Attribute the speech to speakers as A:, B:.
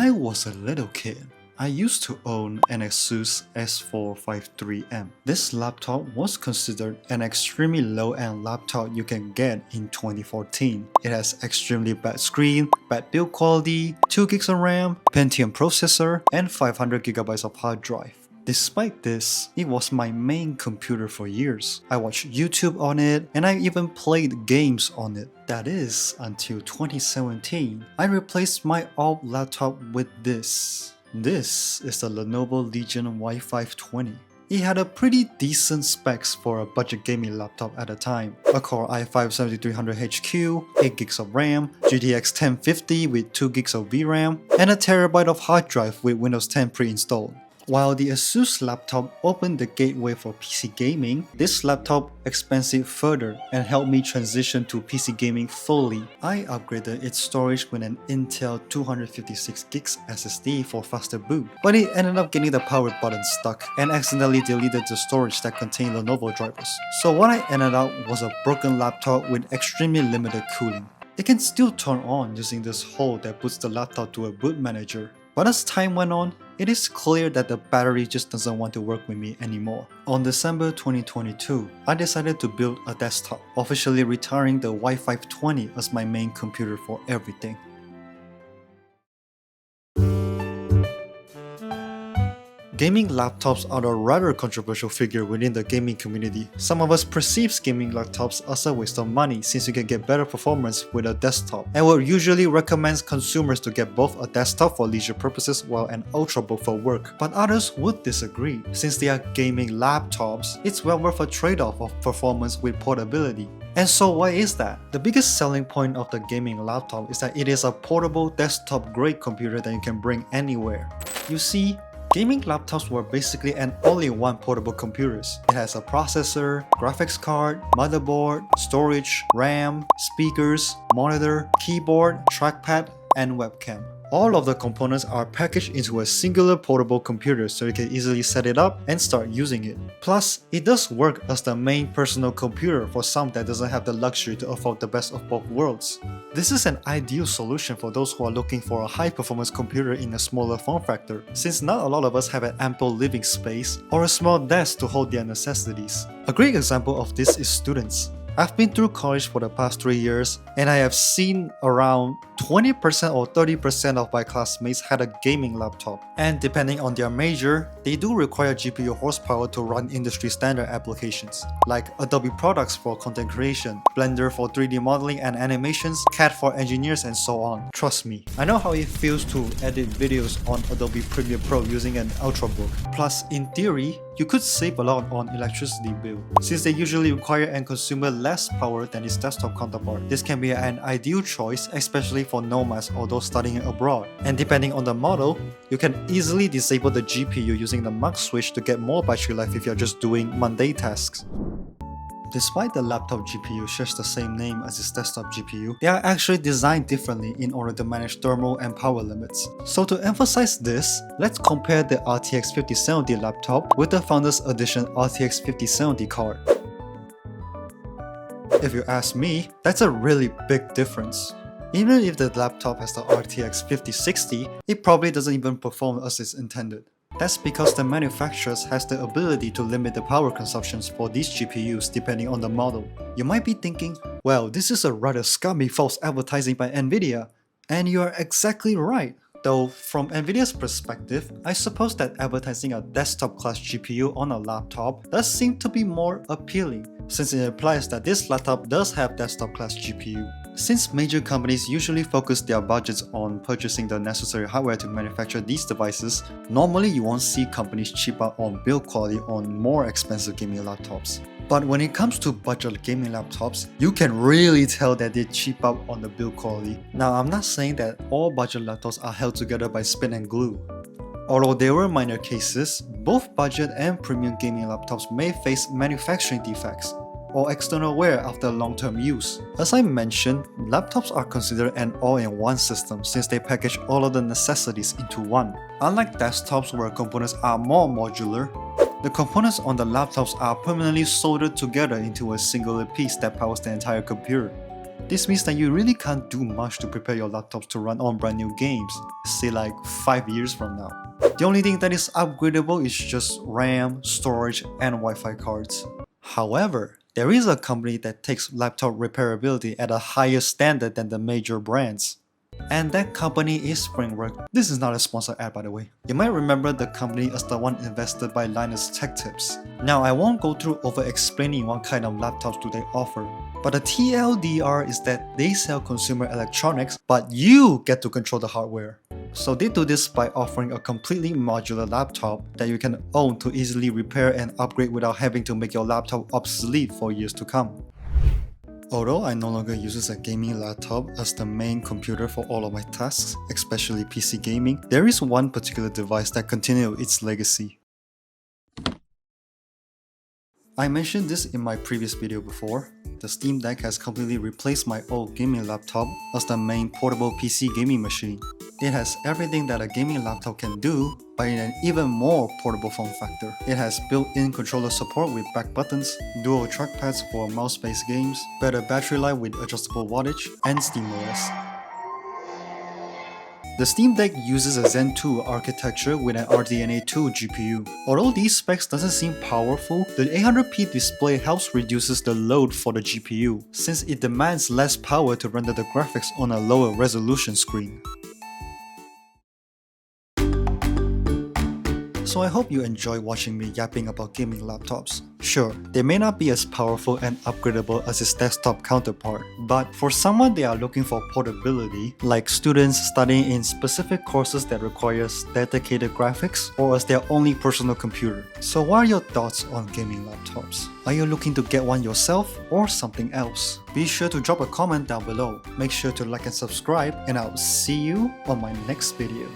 A: I was a little kid, I used to own an Icirrus S453M. This laptop was considered an extremely low-end laptop you can get in 2014. It has extremely bad screen, bad build quality, 2GB of RAM, Pentium processor, and 500GB of hard drive. Despite this, it was my main computer for years. I watched YouTube on it, and I even played games on it. That is, until 2017, I replaced my old laptop with this. This is the Lenovo Legion Y520. It had a pretty decent specs for a budget gaming laptop at the time. A Core i5-7300HQ, 8GB of RAM, GTX 1050 with 2GB of VRAM, and a terabyte of hard drive with Windows 10 pre-installed. While the Asus laptop opened the gateway for PC gaming, this laptop expanded further and helped me transition to PC gaming fully. I upgraded its storage with an Intel 256GB SSD for faster boot, but it ended up getting the power button stuck and accidentally deleted the storage that contained Lenovo drivers. So what I ended up was a broken laptop with extremely limited cooling. It can still turn on using this hole that puts the laptop to a boot manager. But as time went on, it is clear that the battery just doesn't want to work with me anymore. On December 2022, I decided to build a desktop, officially retiring the Y520 as my main computer for everything. Gaming laptops are a rather controversial figure within the gaming community. Some of us perceive gaming laptops as a waste of money since you can get better performance with a desktop, and will usually recommend consumers to get both a desktop for leisure purposes while an ultrabook for work. But others would disagree. Since they are gaming laptops, it's well worth a trade-off of performance with portability. And so why is that? The biggest selling point of the gaming laptop is that it is a portable desktop-grade computer that you can bring anywhere. You see, gaming laptops were basically an all-in-one portable computers. It has a processor, graphics card, motherboard, storage, RAM, speakers, monitor, keyboard, trackpad, and webcam. All of the components are packaged into a singular portable computer so you can easily set it up and start using it. Plus, it does work as the main personal computer for some that doesn't have the luxury to afford the best of both worlds. This is an ideal solution for those who are looking for a high-performance computer in a smaller form factor, since not a lot of us have an ample living space or a small desk to hold their necessities. A great example of this is students. I've been through college for the past 3 years, and I have seen around 20% or 30% of my classmates had a gaming laptop. And depending on their major, they do require GPU horsepower to run industry standard applications, like Adobe products for content creation, Blender for 3D modeling and animations, CAD for engineers, and so on. Trust me, I know how it feels to edit videos on Adobe Premiere Pro using an Ultrabook. Plus, in theory, you could save a lot on electricity bill, since they usually require and consume less power than its desktop counterpart. This can be an ideal choice, especially for nomads or those studying abroad. And depending on the model, you can easily disable the GPU using the mux switch to get more battery life if you're just doing mundane tasks. Despite the laptop GPU shares the same name as its desktop GPU, they are actually designed differently in order to manage thermal and power limits. So to emphasize this, let's compare the RTX 5070 laptop with the Founders Edition RTX 5070 card. If you ask me, that's a really big difference. Even if the laptop has the RTX 5060, it probably doesn't even perform as it's intended. That's because the manufacturers has the ability to limit the power consumptions for these GPUs depending on the model. You might be thinking, well, this is a rather scummy false advertising by Nvidia. And you are exactly right. Though from Nvidia's perspective, I suppose that advertising a desktop class GPU on a laptop does seem to be more appealing, since it implies that this laptop does have desktop class GPU. Since major companies usually focus their budgets on purchasing the necessary hardware to manufacture these devices, normally you won't see companies cheap out on build quality on more expensive gaming laptops. But when it comes to budget gaming laptops, you can really tell that they cheap out on the build quality. Now, I'm not saying that all budget laptops are held together by spin and glue. Although there were minor cases, both budget and premium gaming laptops may face manufacturing defects or external wear after long-term use. As I mentioned, laptops are considered an all-in-one system since they package all of the necessities into one. Unlike desktops where components are more modular, the components on the laptops are permanently soldered together into a singular piece that powers the entire computer. This means that you really can't do much to prepare your laptops to run on brand new games, say like 5 years from now. The only thing that is upgradable is just RAM, storage, and Wi-Fi cards. However, there is a company that takes laptop repairability at a higher standard than the major brands. And that company is Springworks. This is not a sponsored ad, by the way. You might remember the company as the one invested by Linus Tech Tips. Now, I won't go through over explaining what kind of laptops do they offer, but the TLDR is that they sell consumer electronics, but you get to control the hardware. So they do this by offering a completely modular laptop that you can own to easily repair and upgrade without having to make your laptop obsolete for years to come. Although I no longer use a gaming laptop as the main computer for all of my tasks, especially PC gaming, there is one particular device that continues its legacy. I mentioned this in my previous video before. The Steam Deck has completely replaced my old gaming laptop as the main portable PC gaming machine. It has everything that a gaming laptop can do, but in an even more portable form factor. It has built-in controller support with back buttons, dual trackpads for mouse-based games, better battery life with adjustable wattage, and SteamOS. The Steam Deck uses a Zen 2 architecture with an RDNA 2 GPU. Although these specs doesn't seem powerful, the 800p display helps reduces the load for the GPU, since it demands less power to render the graphics on a lower resolution screen. So I hope you enjoy watching me yapping about gaming laptops. Sure, they may not be as powerful and upgradable as its desktop counterpart, but for someone they are looking for portability, like students studying in specific courses that requires dedicated graphics, or as their only personal computer. So what are your thoughts on gaming laptops? Are you looking to get one yourself or something else? Be sure to drop a comment down below. Make sure to like and subscribe, and I'll see you on my next video.